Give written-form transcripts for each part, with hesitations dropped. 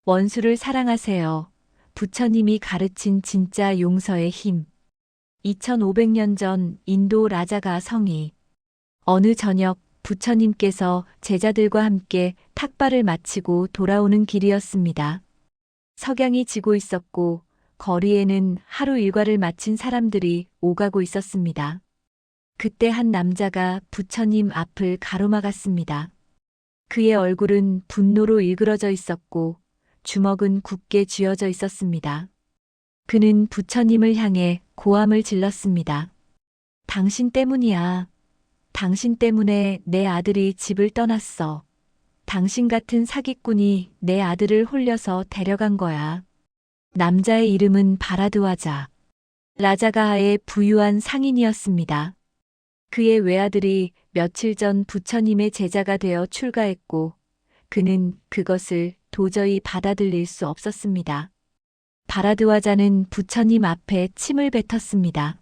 원수를 사랑하세요. 부처님이 가르친 진짜 용서의 힘. 2500년 전 인도 라자가 성이 어느 저녁 부처님께서 제자들과 함께 탁발을 마치고 돌아오는 길이었습니다. 석양이 지고 있었고 거리에는 하루 일과를 마친 사람들이 오가고 있었습니다. 그때 한 남자가 부처님 앞을 가로막았습니다. 그의 얼굴은 분노로 일그러져 있었고 주먹은 굳게 쥐어져 있었습니다. 그는 부처님을 향해 고함을 질렀습니다. 당신 때문이야. 당신 때문에 내 아들이 집을 떠났어. 당신 같은 사기꾼이 내 아들을 홀려서 데려간 거야. 남자의 이름은 바라드와자. 라자가하의 부유한 상인이었습니다. 그의 외아들이 며칠 전 부처님의 제자가 되어 출가했고 그는 그것을 도저히 받아들일 수 없었습니다. 바라드와자는 부처님 앞에 침을 뱉었습니다.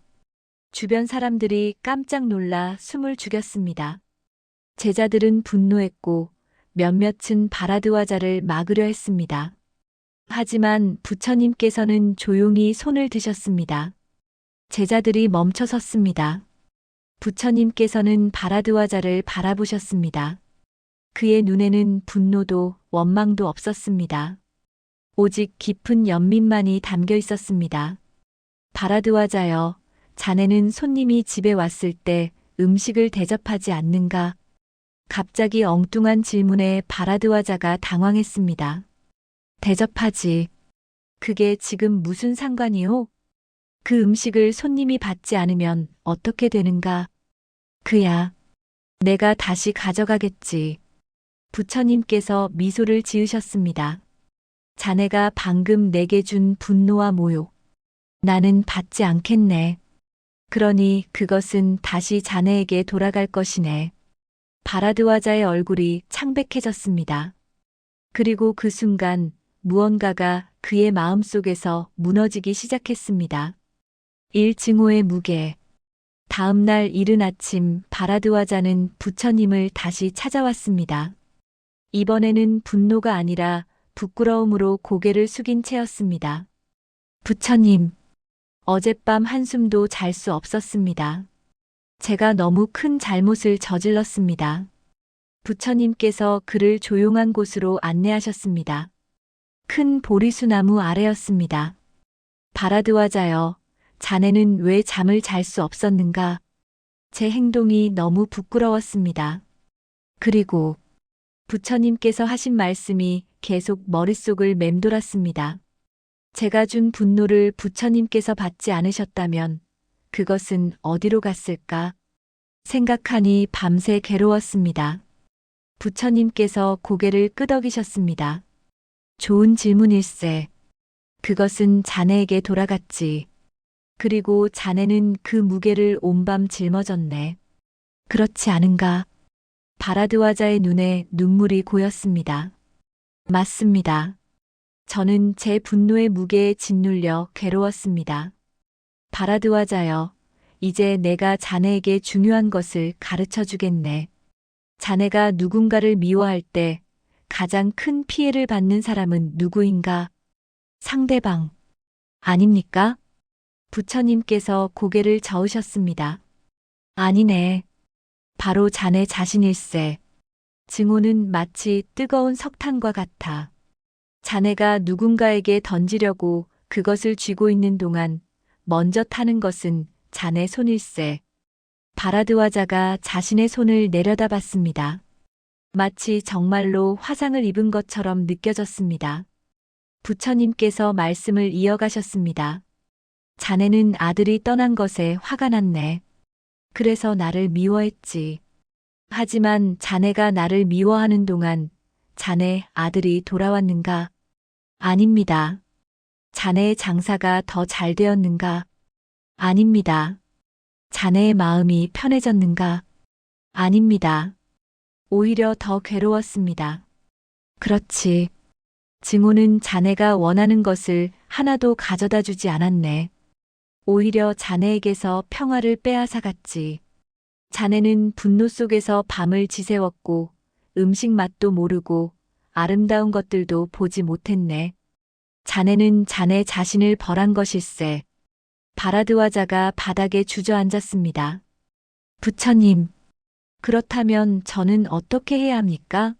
주변 사람들이 깜짝 놀라 숨을 죽였습니다. 제자들은 분노했고 몇몇은 바라드와자를 막으려 했습니다. 하지만 부처님께서는 조용히 손을 드셨습니다. 제자들이 멈춰 섰습니다. 부처님께서는 바라드와자를 바라보셨습니다. 그의 눈에는 분노도 원망도 없었습니다. 오직 깊은 연민만이 담겨 있었습니다. 바라드와자여, 자네는 손님이 집에 왔을 때 음식을 대접하지 않는가? 갑자기 엉뚱한 질문에 바라드와자가 당황했습니다. 대접하지. 그게 지금 무슨 상관이오? 그 음식을 손님이 받지 않으면 어떻게 되는가? 그야. 내가 다시 가져가겠지. 부처님께서 미소를 지으셨습니다. 자네가 방금 내게 준 분노와 모욕. 나는 받지 않겠네. 그러니 그것은 다시 자네에게 돌아갈 것이네. 바라드와자의 얼굴이 창백해졌습니다. 그리고 그 순간 무언가가 그의 마음속에서 무너지기 시작했습니다. 일증오의 무게. 다음 날 이른 아침 바라드와자는 부처님을 다시 찾아왔습니다. 이번에는 분노가 아니라 부끄러움으로 고개를 숙인 채였습니다. 부처님, 어젯밤 한숨도 잘 수 없었습니다. 제가 너무 큰 잘못을 저질렀습니다. 부처님께서 그를 조용한 곳으로 안내하셨습니다. 큰 보리수나무 아래였습니다. 바라드와자여, 자네는 왜 잠을 잘 수 없었는가? 제 행동이 너무 부끄러웠습니다. 그리고 부처님께서 하신 말씀이 계속 머릿속을 맴돌았습니다. 제가 준 분노를 부처님께서 받지 않으셨다면 그것은 어디로 갔을까? 생각하니 밤새 괴로웠습니다. 부처님께서 고개를 끄덕이셨습니다. 좋은 질문일세. 그것은 자네에게 돌아갔지. 그리고 자네는 그 무게를 온밤 짊어졌네. 그렇지 않은가? 바라드와자의 눈에 눈물이 고였습니다. 맞습니다. 저는 제 분노의 무게에 짓눌려 괴로웠습니다. 바라드와자여, 이제 내가 자네에게 중요한 것을 가르쳐 주겠네. 자네가 누군가를 미워할 때 가장 큰 피해를 받는 사람은 누구인가? 상대방. 아닙니까? 부처님께서 고개를 저으셨습니다. 아니네. 바로 자네 자신일세. 증오는 마치 뜨거운 석탄과 같아. 자네가 누군가에게 던지려고 그것을 쥐고 있는 동안 먼저 타는 것은 자네 손일세. 바라드와자가 자신의 손을 내려다봤습니다. 마치 정말로 화상을 입은 것처럼 느껴졌습니다. 부처님께서 말씀을 이어가셨습니다. 자네는 아들이 떠난 것에 화가 났네. 그래서 나를 미워했지. 하지만 자네가 나를 미워하는 동안 자네 아들이 돌아왔는가? 아닙니다. 자네의 장사가 더 잘 되었는가? 아닙니다. 자네의 마음이 편해졌는가? 아닙니다. 오히려 더 괴로웠습니다. 그렇지. 증오는 자네가 원하는 것을 하나도 가져다 주지 않았네. 오히려 자네에게서 평화를 빼앗아갔지. 자네는 분노 속에서 밤을 지새웠고 음식 맛도 모르고 아름다운 것들도 보지 못했네. 자네는 자네 자신을 벌한 것일세. 바라드와자가 바닥에 주저앉았습니다. 부처님, 그렇다면 저는 어떻게 해야 합니까?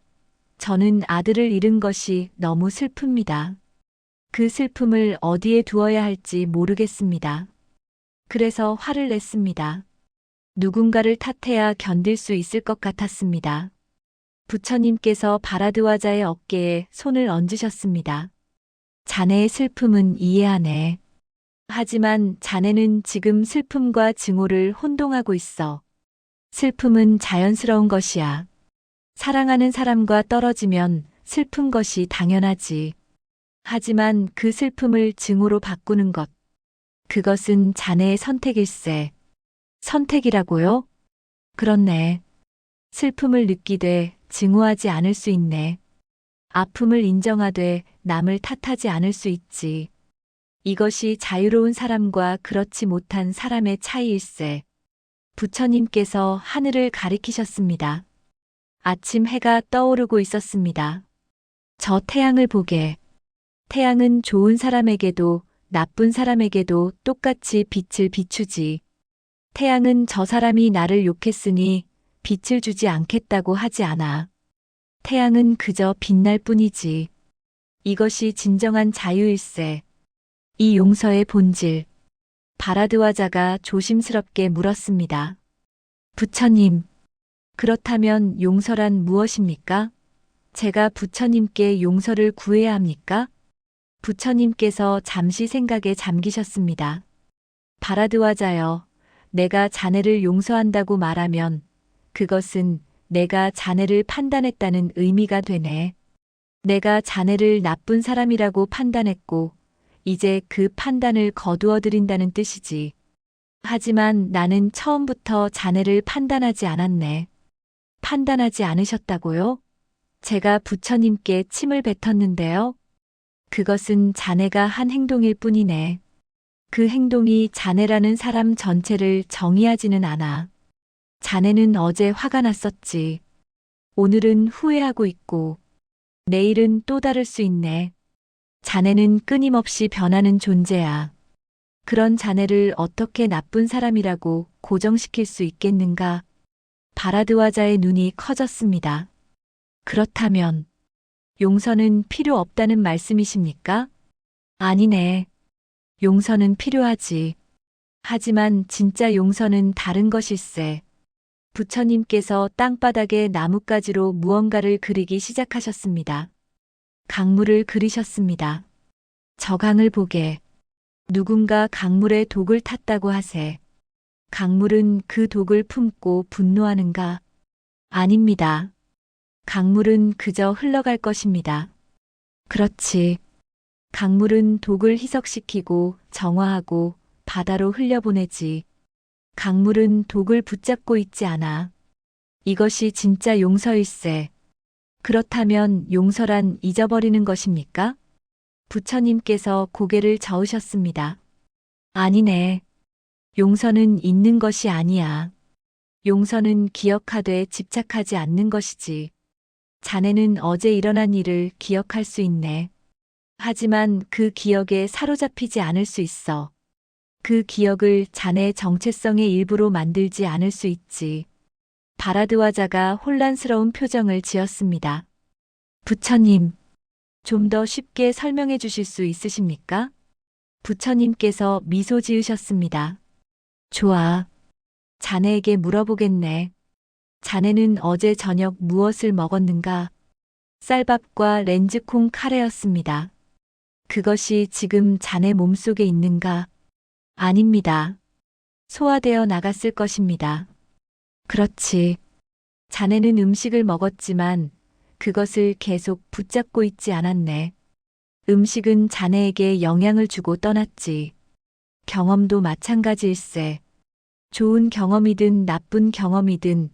저는 아들을 잃은 것이 너무 슬픕니다. 그 슬픔을 어디에 두어야 할지 모르겠습니다. 그래서 화를 냈습니다. 누군가를 탓해야 견딜 수 있을 것 같았습니다. 부처님께서 바라드와자의 어깨에 손을 얹으셨습니다. 자네의 슬픔은 이해하네. 하지만 자네는 지금 슬픔과 증오를 혼동하고 있어. 슬픔은 자연스러운 것이야. 사랑하는 사람과 떨어지면 슬픈 것이 당연하지. 하지만 그 슬픔을 증오로 바꾸는 것, 그것은 자네의 선택일세. 선택이라고요? 그렇네. 슬픔을 느끼되 증오하지 않을 수 있네. 아픔을 인정하되 남을 탓하지 않을 수 있지. 이것이 자유로운 사람과 그렇지 못한 사람의 차이일세. 부처님께서 하늘을 가리키셨습니다. 아침 해가 떠오르고 있었습니다. 저 태양을 보게. 태양은 좋은 사람에게도 나쁜 사람에게도 똑같이 빛을 비추지. 태양은 저 사람이 나를 욕했으니 빛을 주지 않겠다고 하지 않아. 태양은 그저 빛날 뿐이지. 이것이 진정한 자유일세. 이 용서의 본질. 바라드와자가 조심스럽게 물었습니다. 부처님, 그렇다면 용서란 무엇입니까? 제가 부처님께 용서를 구해야 합니까? 부처님께서 잠시 생각에 잠기셨습니다. 바라드와자여, 내가 자네를 용서한다고 말하면 그것은 내가 자네를 판단했다는 의미가 되네. 내가 자네를 나쁜 사람이라고 판단했고 이제 그 판단을 거두어 드린다는 뜻이지. 하지만 나는 처음부터 자네를 판단하지 않았네. 판단하지 않으셨다고요? 제가 부처님께 침을 뱉었는데요. 그것은 자네가 한 행동일 뿐이네. 그 행동이 자네라는 사람 전체를 정의하지는 않아. 자네는 어제 화가 났었지. 오늘은 후회하고 있고, 내일은 또 다를 수 있네. 자네는 끊임없이 변하는 존재야. 그런 자네를 어떻게 나쁜 사람이라고 고정시킬 수 있겠는가? 바라드와자의 눈이 커졌습니다. 그렇다면 용서는 필요 없다는 말씀이십니까? 아니네. 용서는 필요하지. 하지만 진짜 용서는 다른 것일세. 부처님께서 땅바닥에 나뭇가지로 무언가를 그리기 시작하셨습니다. 강물을 그리셨습니다. 저 강을 보게. 누군가 강물에 독을 탔다고 하세. 강물은 그 독을 품고 분노하는가? 아닙니다. 강물은 그저 흘러갈 것입니다. 그렇지. 강물은 독을 희석시키고 정화하고 바다로 흘려보내지. 강물은 독을 붙잡고 있지 않아. 이것이 진짜 용서일세. 그렇다면 용서란 잊어버리는 것입니까? 부처님께서 고개를 저으셨습니다. 아니네. 용서는 잊는 것이 아니야. 용서는 기억하되 집착하지 않는 것이지. 자네는 어제 일어난 일을 기억할 수 있네. 하지만 그 기억에 사로잡히지 않을 수 있어. 그 기억을 자네의 정체성의 일부로 만들지 않을 수 있지. 바라드와자가 혼란스러운 표정을 지었습니다. 부처님, 좀 더 쉽게 설명해 주실 수 있으십니까? 부처님께서 미소 지으셨습니다. 좋아. 자네에게 물어보겠네. 자네는 어제 저녁 무엇을 먹었는가? 쌀밥과 렌즈콩 카레였습니다. 그것이 지금 자네 몸속에 있는가? 아닙니다. 소화되어 나갔을 것입니다. 그렇지. 자네는 음식을 먹었지만 그것을 계속 붙잡고 있지 않았네. 음식은 자네에게 영향을 주고 떠났지. 경험도 마찬가지일세. 좋은 경험이든 나쁜 경험이든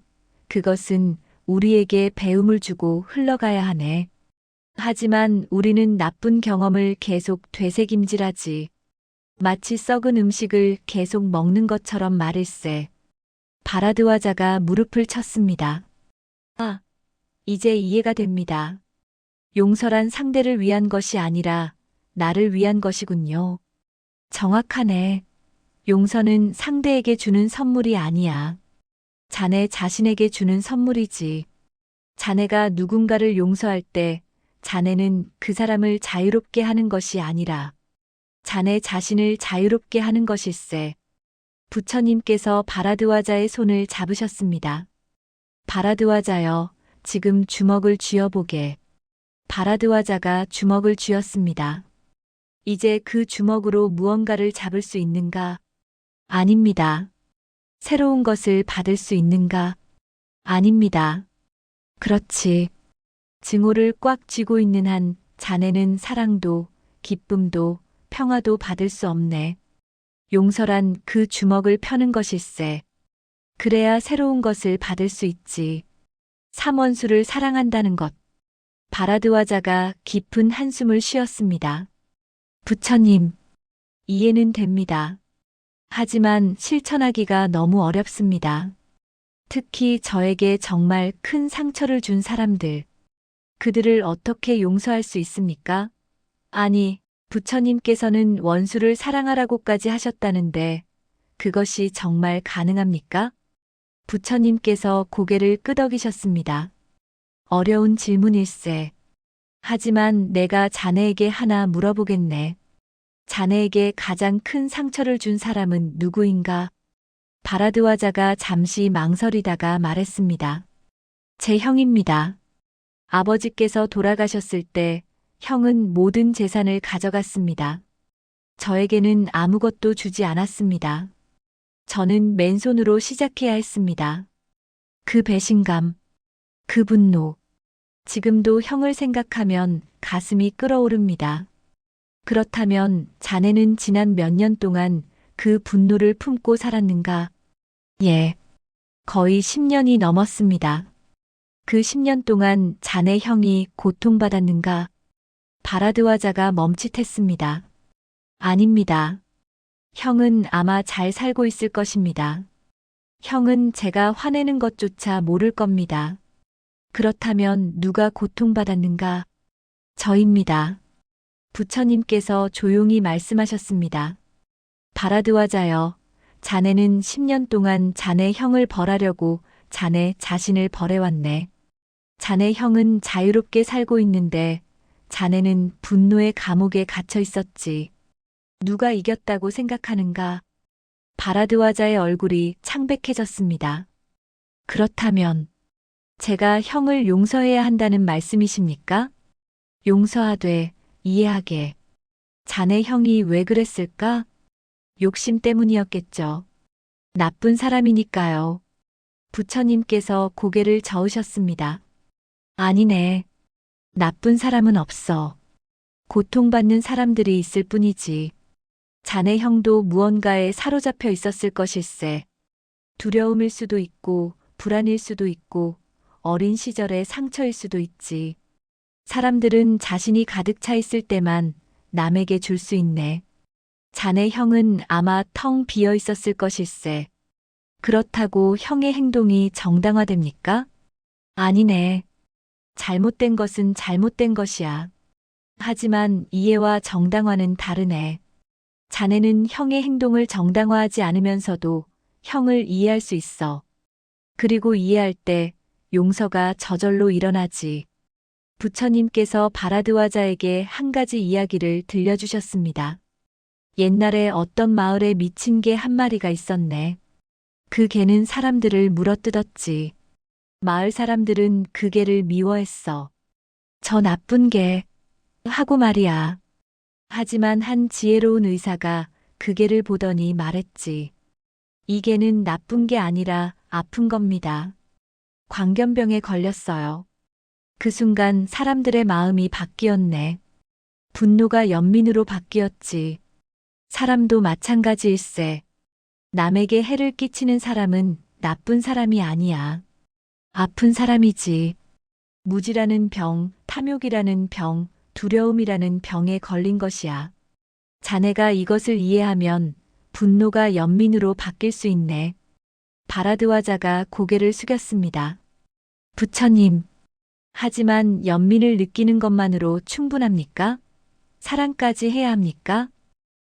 그것은 우리에게 배움을 주고 흘러가야 하네. 하지만 우리는 나쁜 경험을 계속 되새김질하지. 마치 썩은 음식을 계속 먹는 것처럼 말일세. 바라드와자가 무릎을 쳤습니다. 아, 이제 이해가 됩니다. 용서란 상대를 위한 것이 아니라 나를 위한 것이군요. 정확하네. 용서는 상대에게 주는 선물이 아니야. 자네 자신에게 주는 선물이지. 자네가 누군가를 용서할 때 자네는 그 사람을 자유롭게 하는 것이 아니라 자네 자신을 자유롭게 하는 것일세. 부처님께서 바라드와자의 손을 잡으셨습니다. 바라드와자여, 지금 주먹을 쥐어보게. 바라드와자가 주먹을 쥐었습니다. 이제 그 주먹으로 무언가를 잡을 수 있는가? 아닙니다. 새로운 것을 받을 수 있는가? 아닙니다. 그렇지. 증오를 꽉 쥐고 있는 한 자네는 사랑도, 기쁨도, 평화도 받을 수 없네. 용서란 그 주먹을 펴는 것일세. 그래야 새로운 것을 받을 수 있지. 삼원수를 사랑한다는 것. 바라드와자가 깊은 한숨을 쉬었습니다. 부처님, 이해는 됩니다. 하지만 실천하기가 너무 어렵습니다. 특히 저에게 정말 큰 상처를 준 사람들. 그들을 어떻게 용서할 수 있습니까? 아니, 부처님께서는 원수를 사랑하라고까지 하셨다는데 그것이 정말 가능합니까? 부처님께서 고개를 끄덕이셨습니다. 어려운 질문일세. 하지만 내가 자네에게 하나 물어보겠네. 자네에게 가장 큰 상처를 준 사람은 누구인가? 바라드와자가 잠시 망설이다가 말했습니다. 제 형입니다. 아버지께서 돌아가셨을 때 형은 모든 재산을 가져갔습니다. 저에게는 아무것도 주지 않았습니다. 저는 맨손으로 시작해야 했습니다. 그 배신감, 그 분노. 지금도 형을 생각하면 가슴이 끓어오릅니다. 그렇다면 자네는 지난 몇 년 동안 그 분노를 품고 살았는가? 예, 거의 10년이 넘었습니다. 그 10년 동안 자네 형이 고통받았는가? 바라드와자가 멈칫했습니다. 아닙니다. 형은 아마 잘 살고 있을 것입니다. 형은 제가 화내는 것조차 모를 겁니다. 그렇다면 누가 고통받았는가? 저입니다. 부처님께서 조용히 말씀하셨습니다. 바라드와자여, 자네는 10년 동안 자네 형을 벌하려고 자네 자신을 벌해왔네. 자네 형은 자유롭게 살고 있는데 자네는 분노의 감옥에 갇혀 있었지. 누가 이겼다고 생각하는가? 바라드와자의 얼굴이 창백해졌습니다. 그렇다면 제가 형을 용서해야 한다는 말씀이십니까? 용서하되 이해하게. 자네 형이 왜 그랬을까? 욕심 때문이었겠죠. 나쁜 사람이니까요. 부처님께서 고개를 저으셨습니다. 아니네. 나쁜 사람은 없어. 고통받는 사람들이 있을 뿐이지. 자네 형도 무언가에 사로잡혀 있었을 것일세. 두려움일 수도 있고, 불안일 수도 있고, 어린 시절의 상처일 수도 있지. 사람들은 자신이 가득 차 있을 때만 남에게 줄 수 있네. 자네 형은 아마 텅 비어 있었을 것일세. 그렇다고 형의 행동이 정당화됩니까? 아니네. 잘못된 것은 잘못된 것이야. 하지만 이해와 정당화는 다르네. 자네는 형의 행동을 정당화하지 않으면서도 형을 이해할 수 있어. 그리고 이해할 때 용서가 저절로 일어나지. 부처님께서 바라드와자에게 한 가지 이야기를 들려주셨습니다. 옛날에 어떤 마을에 미친 개 한 마리가 있었네. 그 개는 사람들을 물어뜯었지. 마을 사람들은 그 개를 미워했어. 저 나쁜 개 하고 말이야. 하지만 한 지혜로운 의사가 그 개를 보더니 말했지. 이 개는 나쁜 게 아니라 아픈 겁니다. 광견병에 걸렸어요. 그 순간 사람들의 마음이 바뀌었네. 분노가 연민으로 바뀌었지. 사람도 마찬가지일세. 남에게 해를 끼치는 사람은 나쁜 사람이 아니야. 아픈 사람이지. 무지라는 병, 탐욕이라는 병, 두려움이라는 병에 걸린 것이야. 자네가 이것을 이해하면 분노가 연민으로 바뀔 수 있네. 바라드와자가 고개를 숙였습니다. 부처님, 하지만 연민을 느끼는 것만으로 충분합니까? 사랑까지 해야 합니까?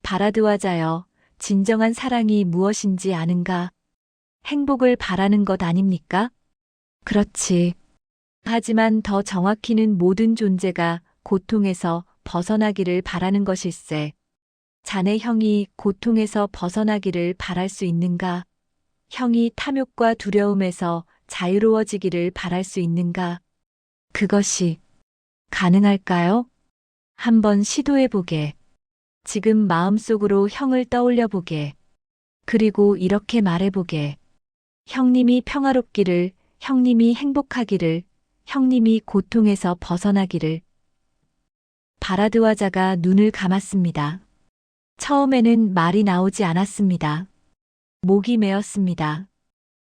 바라드와자여, 진정한 사랑이 무엇인지 아는가? 행복을 바라는 것 아닙니까? 그렇지. 하지만 더 정확히는 모든 존재가 고통에서 벗어나기를 바라는 것일세. 자네 형이 고통에서 벗어나기를 바랄 수 있는가? 형이 탐욕과 두려움에서 자유로워지기를 바랄 수 있는가? 그것이 가능할까요? 한번 시도해 보게. 지금 마음속으로 형을 떠올려 보게. 그리고 이렇게 말해 보게. 형님이 평화롭기를, 형님이 행복하기를, 형님이 고통에서 벗어나기를. 바라드와자가 눈을 감았습니다. 처음에는 말이 나오지 않았습니다. 목이 메었습니다.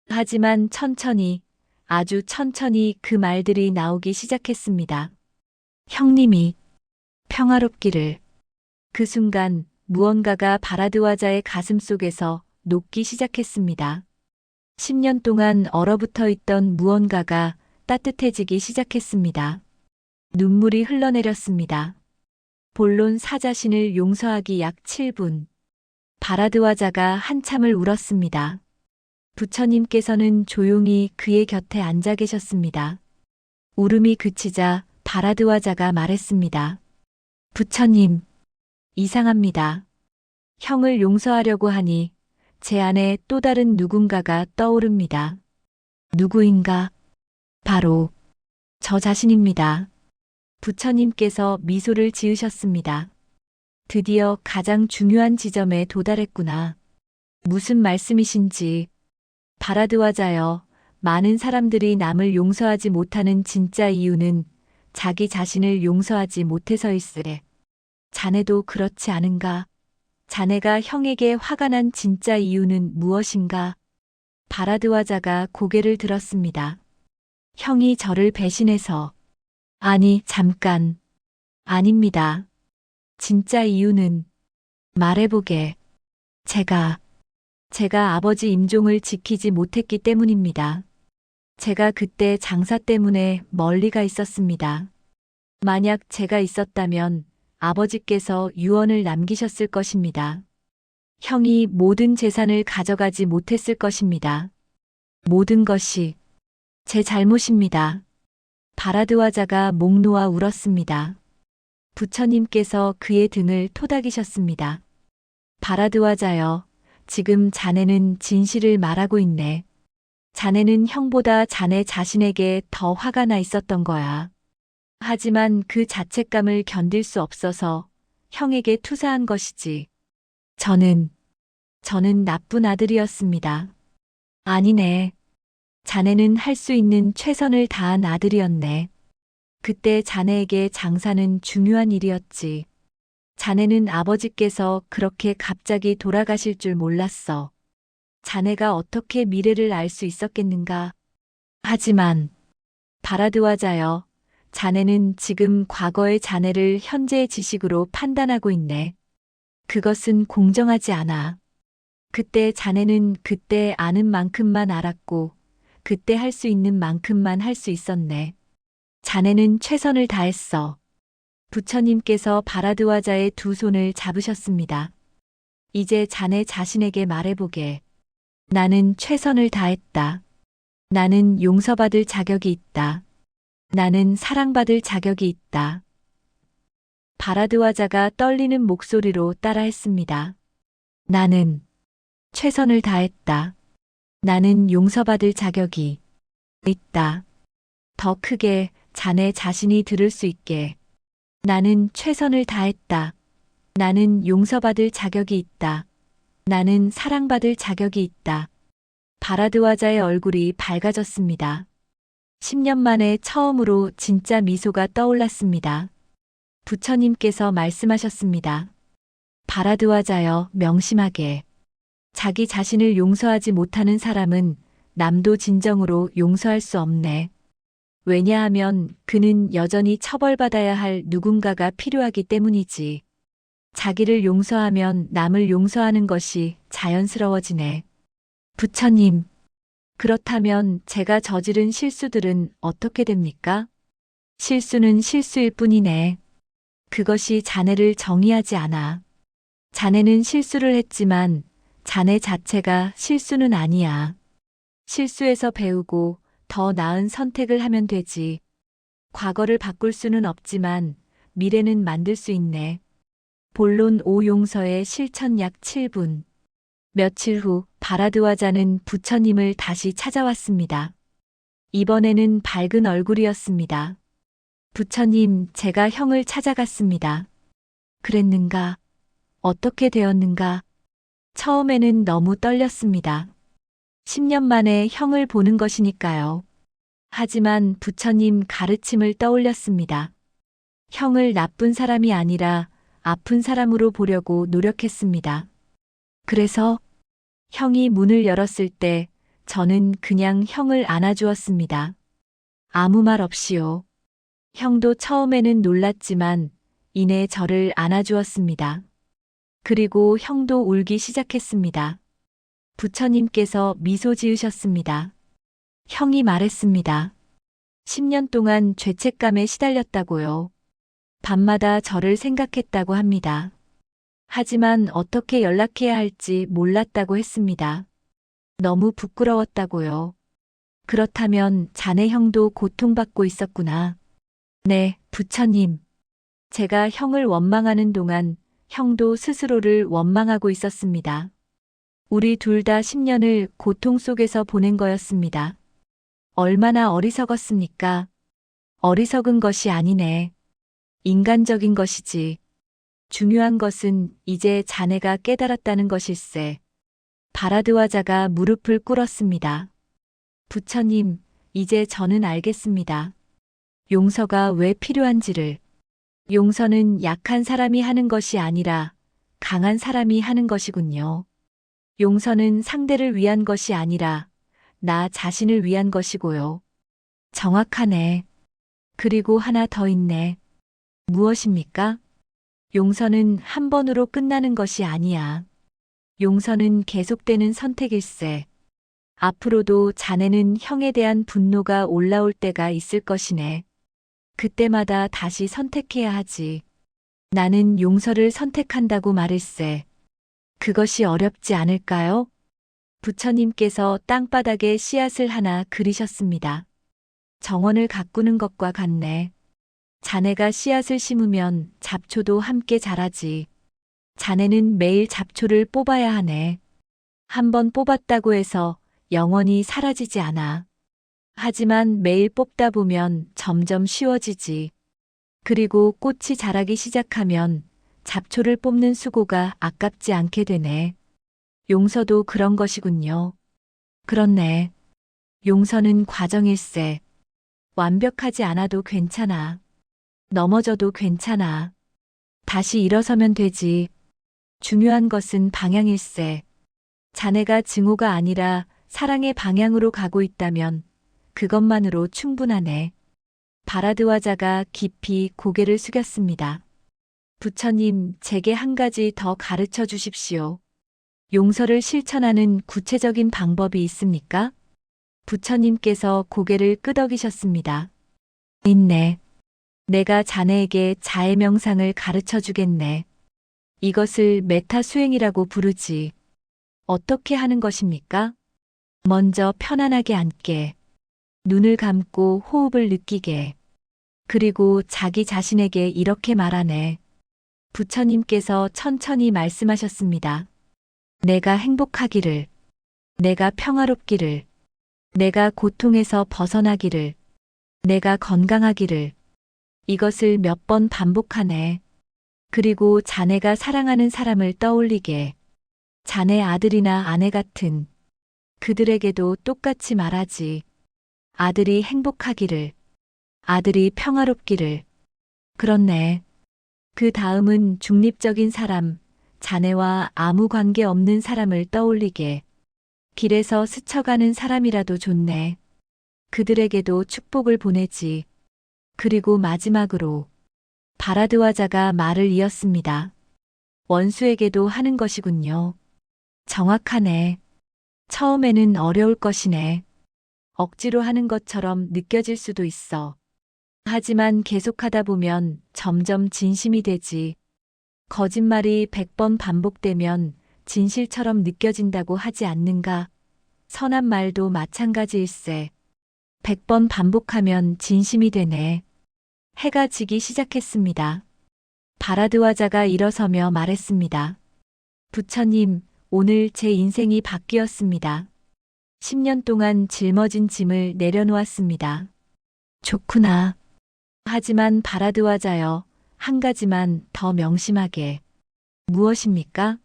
하지만 천천히, 아주 천천히 그 말들이 나오기 시작했습니다. 형님이 평화롭기를. 그 순간 무언가가 바라드와자의 가슴 속에서 녹기 시작했습니다. 10년 동안 얼어붙어 있던 무언가가 따뜻해지기 시작했습니다. 눈물이 흘러내렸습니다. 본론 사자신을 용서하기 약 7분. 바라드와자가 한참을 울었습니다. 부처님께서는 조용히 그의 곁에 앉아 계셨습니다. 울음이 그치자 바라드와자가 말했습니다. 부처님, 이상합니다. 형을 용서하려고 하니 제 안에 또 다른 누군가가 떠오릅니다. 누구인가? 바로 저 자신입니다. 부처님께서 미소를 지으셨습니다. 드디어 가장 중요한 지점에 도달했구나. 무슨 말씀이신지. 바라드와자여, 많은 사람들이 남을 용서하지 못하는 진짜 이유는 자기 자신을 용서하지 못해서일세. 자네도 그렇지 않은가? 자네가 형에게 화가 난 진짜 이유는 무엇인가? 바라드와자가 고개를 들었습니다. 형이 저를 배신해서. 아니, 잠깐. 아닙니다. 진짜 이유는 말해보게. 제가 아버지 임종을 지키지 못했기 때문입니다. 제가 그때 장사 때문에 멀리 가 있었습니다. 만약 제가 있었다면 아버지께서 유언을 남기셨을 것입니다. 형이 모든 재산을 가져가지 못했을 것입니다. 모든 것이 제 잘못입니다. 바라드와자가 목 놓아 울었습니다. 부처님께서 그의 등을 토닥이셨습니다. 바라드와자여, 지금 자네는 진실을 말하고 있네. 자네는 형보다 자네 자신에게 더 화가 나 있었던 거야. 하지만 그 자책감을 견딜 수 없어서 형에게 투사한 것이지. 저는 나쁜 아들이었습니다. 아니네. 자네는 할 수 있는 최선을 다한 아들이었네. 그때 자네에게 장사는 중요한 일이었지. 자네는 아버지께서 그렇게 갑자기 돌아가실 줄 몰랐어. 자네가 어떻게 미래를 알 수 있었겠는가? 하지만 바라드와자여, 자네는 지금 과거의 자네를 현재의 지식으로 판단하고 있네. 그것은 공정하지 않아. 그때 자네는 그때 아는 만큼만 알았고, 그때 할 수 있는 만큼만 할 수 있었네. 자네는 최선을 다했어. 부처님께서 바라드와자의 두 손을 잡으셨습니다. 이제 자네 자신에게 말해보게. 나는 최선을 다했다. 나는 용서받을 자격이 있다. 나는 사랑받을 자격이 있다. 바라드와자가 떨리는 목소리로 따라했습니다. 나는 최선을 다했다. 나는 용서받을 자격이 있다. 더 크게 자네 자신이 들을 수 있게. 나는 최선을 다했다. 나는 용서받을 자격이 있다. 나는 사랑받을 자격이 있다. 바라드와자의 얼굴이 밝아졌습니다. 10년 만에 처음으로 진짜 미소가 떠올랐습니다. 부처님께서 말씀하셨습니다. 바라드와자여, 명심하게. 자기 자신을 용서하지 못하는 사람은 남도 진정으로 용서할 수 없네. 왜냐하면 그는 여전히 처벌받아야 할 누군가가 필요하기 때문이지. 자기를 용서하면 남을 용서하는 것이 자연스러워지네. 부처님, 그렇다면 제가 저지른 실수들은 어떻게 됩니까? 실수는 실수일 뿐이네. 그것이 자네를 정의하지 않아. 자네는 실수를 했지만 자네 자체가 실수는 아니야. 실수에서 배우고 더 나은 선택을 하면 되지. 과거를 바꿀 수는 없지만 미래는 만들 수 있네. 본론 5 용서의 실천 약 7분. 며칠 후 바라드와자는 부처님을 다시 찾아왔습니다. 이번에는 밝은 얼굴이었습니다. 부처님, 제가 형을 찾아갔습니다. 그랬는가? 어떻게 되었는가? 처음에는 너무 떨렸습니다. 10년 만에 형을 보는 것이니까요. 하지만 부처님 가르침을 떠올렸습니다. 형을 나쁜 사람이 아니라 아픈 사람으로 보려고 노력했습니다. 그래서 형이 문을 열었을 때 저는 그냥 형을 안아주었습니다. 아무 말 없이요. 형도 처음에는 놀랐지만 이내 저를 안아주었습니다. 그리고 형도 울기 시작했습니다. 부처님께서 미소 지으셨습니다. 형이 말했습니다. 10년 동안 죄책감에 시달렸다고요. 밤마다 저를 생각했다고 합니다. 하지만 어떻게 연락해야 할지 몰랐다고 했습니다. 너무 부끄러웠다고요. 그렇다면 자네 형도 고통받고 있었구나. 네, 부처님. 제가 형을 원망하는 동안 형도 스스로를 원망하고 있었습니다. 우리 둘 다 10년을 고통 속에서 보낸 거였습니다. 얼마나 어리석었습니까? 어리석은 것이 아니네. 인간적인 것이지. 중요한 것은 이제 자네가 깨달았다는 것일세. 바라드와자가 무릎을 꿇었습니다. 부처님, 이제 저는 알겠습니다. 용서가 왜 필요한지를. 용서는 약한 사람이 하는 것이 아니라 강한 사람이 하는 것이군요. 용서는 상대를 위한 것이 아니라 나 자신을 위한 것이고요. 정확하네. 그리고 하나 더 있네. 무엇입니까? 용서는 한 번으로 끝나는 것이 아니야. 용서는 계속되는 선택일세. 앞으로도 자네는 형에 대한 분노가 올라올 때가 있을 것이네. 그때마다 다시 선택해야 하지. 나는 용서를 선택한다고 말일세. 그것이 어렵지 않을까요? 부처님께서 땅바닥에 씨앗을 하나 그리셨습니다. 정원을 가꾸는 것과 같네. 자네가 씨앗을 심으면 잡초도 함께 자라지. 자네는 매일 잡초를 뽑아야 하네. 한번 뽑았다고 해서 영원히 사라지지 않아. 하지만 매일 뽑다 보면 점점 쉬워지지. 그리고 꽃이 자라기 시작하면 잡초를 뽑는 수고가 아깝지 않게 되네. 용서도 그런 것이군요. 그렇네. 용서는 과정일세. 완벽하지 않아도 괜찮아. 넘어져도 괜찮아. 다시 일어서면 되지. 중요한 것은 방향일세. 자네가 증오가 아니라 사랑의 방향으로 가고 있다면 그것만으로 충분하네. 바라드와자가 깊이 고개를 숙였습니다. 부처님, 제게 한 가지 더 가르쳐 주십시오. 용서를 실천하는 구체적인 방법이 있습니까? 부처님께서 고개를 끄덕이셨습니다. 있네. 내가 자네에게 자해 명상을 가르쳐 주겠네. 이것을 메타 수행이라고 부르지. 어떻게 하는 것입니까? 먼저 편안하게 앉게. 눈을 감고 호흡을 느끼게. 그리고 자기 자신에게 이렇게 말하네. 부처님께서 천천히 말씀하셨습니다. 내가 행복하기를. 내가 평화롭기를. 내가 고통에서 벗어나기를. 내가 건강하기를. 이것을 몇 번 반복하네. 그리고 자네가 사랑하는 사람을 떠올리게. 자네 아들이나 아내 같은 그들에게도 똑같이 말하지. 아들이 행복하기를. 아들이 평화롭기를. 그렇네. 그 다음은 중립적인 사람, 자네와 아무 관계 없는 사람을 떠올리게. 길에서 스쳐가는 사람이라도 좋네. 그들에게도 축복을 보내지. 그리고 마지막으로 바라드와자가 말을 이었습니다. 원수에게도 하는 것이군요. 정확하네. 처음에는 어려울 것이네. 억지로 하는 것처럼 느껴질 수도 있어. 하지만 계속하다 보면 점점 진심이 되지. 거짓말이 100번 반복되면 진실처럼 느껴진다고 하지 않는가? 선한 말도 마찬가지일세. 100번 반복하면 진심이 되네. 해가 지기 시작했습니다. 바라드화자가 일어서며 말했습니다. 부처님, 오늘 제 인생이 바뀌었습니다. 10년 동안 짊어진 짐을 내려놓았습니다. 좋구나. 하지만 바라드화자여, 한 가지만 더 명심하게. 무엇입니까?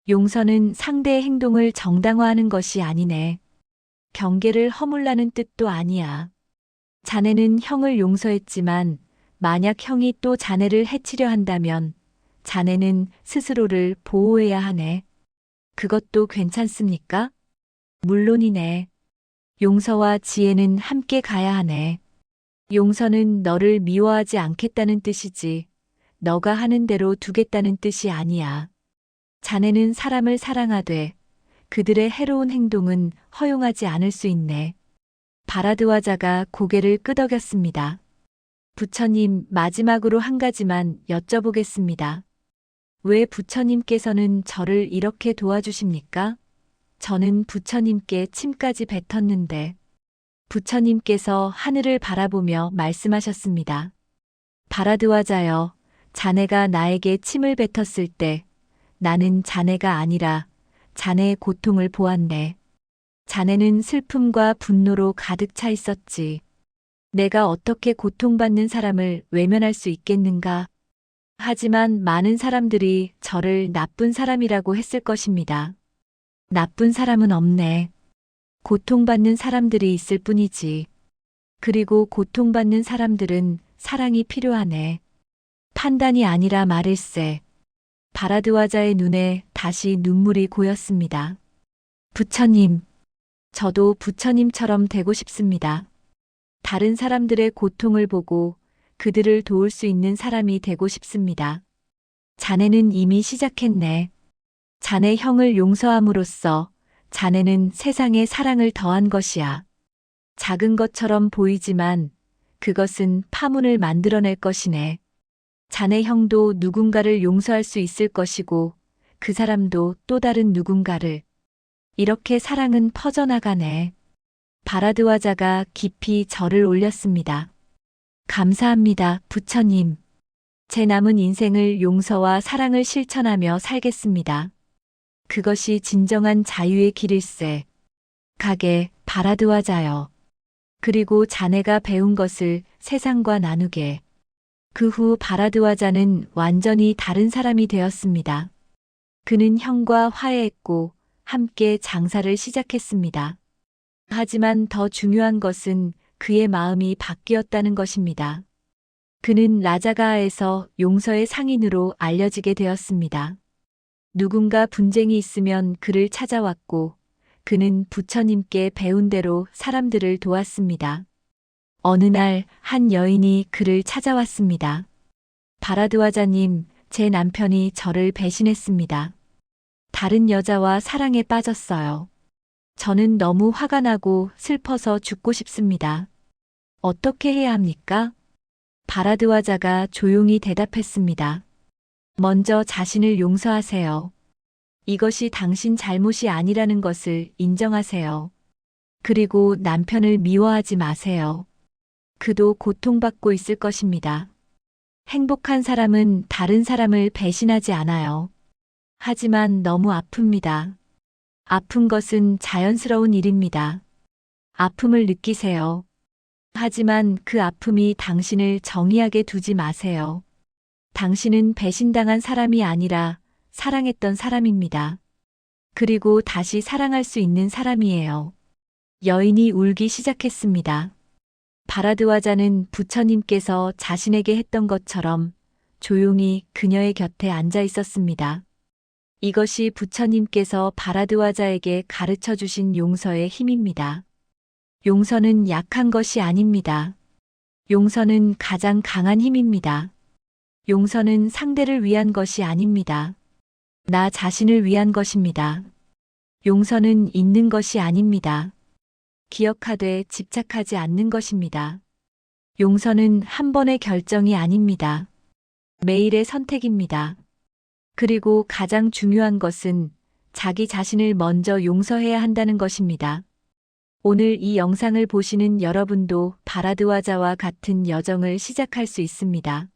용서는 상대의 행동을 정당화하는 것이 아니네. 경계를 허물라는 뜻도 아니야. 자네는 형을 용서했지만 만약 형이 또 자네를 해치려 한다면 자네는 스스로를 보호해야 하네. 그것도 괜찮습니까? 물론이네. 용서와 지혜는 함께 가야 하네. 용서는 너를 미워하지 않겠다는 뜻이지, 너가 하는 대로 두겠다는 뜻이 아니야. 자네는 사람을 사랑하되 그들의 해로운 행동은 허용하지 않을 수 있네. 바라드화자가 고개를 끄덕였습니다. 부처님, 마지막으로 한 가지만 여쭤보겠습니다. 왜 부처님께서는 저를 이렇게 도와주십니까? 저는 부처님께 침까지 뱉었는데. 부처님께서 하늘을 바라보며 말씀하셨습니다. 바라드화자여, 자네가 나에게 침을 뱉었을 때 나는 자네가 아니라 자네의 고통을 보았네. 자네는 슬픔과 분노로 가득 차 있었지. 내가 어떻게 고통받는 사람을 외면할 수 있겠는가? 하지만 많은 사람들이 저를 나쁜 사람이라고 했을 것입니다. 나쁜 사람은 없네. 고통받는 사람들이 있을 뿐이지. 그리고 고통받는 사람들은 사랑이 필요하네. 판단이 아니라 말일세. 바라드화자의 눈에 다시 눈물이 고였습니다. 부처님, 저도 부처님처럼 되고 싶습니다. 다른 사람들의 고통을 보고 그들을 도울 수 있는 사람이 되고 싶습니다. 자네는 이미 시작했네. 자네 형을 용서함으로써 자네는 세상에 사랑을 더한 것이야. 작은 것처럼 보이지만 그것은 파문을 만들어낼 것이네. 자네 형도 누군가를 용서할 수 있을 것이고 그 사람도 또 다른 누군가를. 이렇게 사랑은 퍼져나가네. 바라드화자가 깊이 절을 올렸습니다. 감사합니다, 부처님. 제 남은 인생을 용서와 사랑을 실천하며 살겠습니다. 그것이 진정한 자유의 길일세. 가게, 바라드화자여. 그리고 자네가 배운 것을 세상과 나누게. 그 후 바라드화자는 완전히 다른 사람이 되었습니다. 그는 형과 화해했고 함께 장사를 시작했습니다. 하지만 더 중요한 것은 그의 마음이 바뀌었다는 것입니다. 그는 라자가아에서 용서의 상인으로 알려지게 되었습니다. 누군가 분쟁이 있으면 그를 찾아왔고 그는 부처님께 배운 대로 사람들을 도왔습니다. 어느 날 한 여인이 그를 찾아왔습니다. 바라드화자님, 제 남편이 저를 배신했습니다. 다른 여자와 사랑에 빠졌어요. 저는 너무 화가 나고 슬퍼서 죽고 싶습니다. 어떻게 해야 합니까? 바라드화자가 조용히 대답했습니다. 먼저 자신을 용서하세요. 이것이 당신 잘못이 아니라는 것을 인정하세요. 그리고 남편을 미워하지 마세요. 그도 고통받고 있을 것입니다. 행복한 사람은 다른 사람을 배신하지 않아요. 하지만 너무 아픕니다. 아픈 것은 자연스러운 일입니다. 아픔을 느끼세요. 하지만 그 아픔이 당신을 정의하게 두지 마세요. 당신은 배신당한 사람이 아니라 사랑했던 사람입니다. 그리고 다시 사랑할 수 있는 사람이에요. 여인이 울기 시작했습니다. 바라드화자는 부처님께서 자신에게 했던 것처럼 조용히 그녀의 곁에 앉아 있었습니다. 이것이 부처님께서 바라드화자에게 가르쳐 주신 용서의 힘입니다. 용서는 약한 것이 아닙니다. 용서는 가장 강한 힘입니다. 용서는 상대를 위한 것이 아닙니다. 나 자신을 위한 것입니다. 용서는 있는 것이 아닙니다. 기억하되 집착하지 않는 것입니다. 용서는 한 번의 결정이 아닙니다. 매일의 선택입니다. 그리고 가장 중요한 것은 자기 자신을 먼저 용서해야 한다는 것입니다. 오늘 이 영상을 보시는 여러분도 바라드와자와 같은 여정을 시작할 수 있습니다.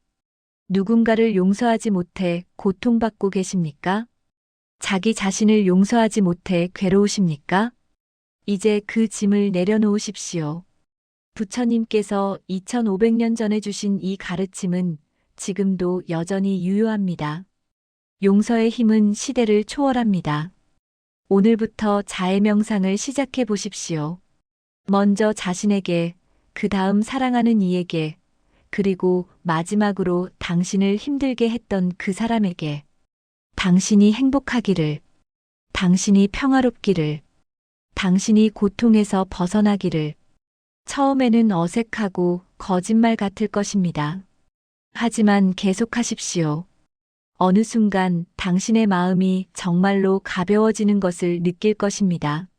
누군가를 용서하지 못해 고통받고 계십니까? 자기 자신을 용서하지 못해 괴로우십니까? 이제 그 짐을 내려놓으십시오. 부처님께서 2500년 전에 주신 이 가르침은 지금도 여전히 유효합니다. 용서의 힘은 시대를 초월합니다. 오늘부터 자해 명상을 시작해 보십시오. 먼저 자신에게, 그 다음 사랑하는 이에게, 그리고 마지막으로 당신을 힘들게 했던 그 사람에게. 당신이 행복하기를, 당신이 평화롭기를, 당신이 고통에서 벗어나기를. 처음에는 어색하고 거짓말 같을 것입니다. 하지만 계속하십시오. 어느 순간 당신의 마음이 정말로 가벼워지는 것을 느낄 것입니다.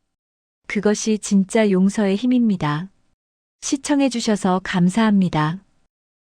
그것이 진짜 용서의 힘입니다. 시청해 주셔서 감사합니다.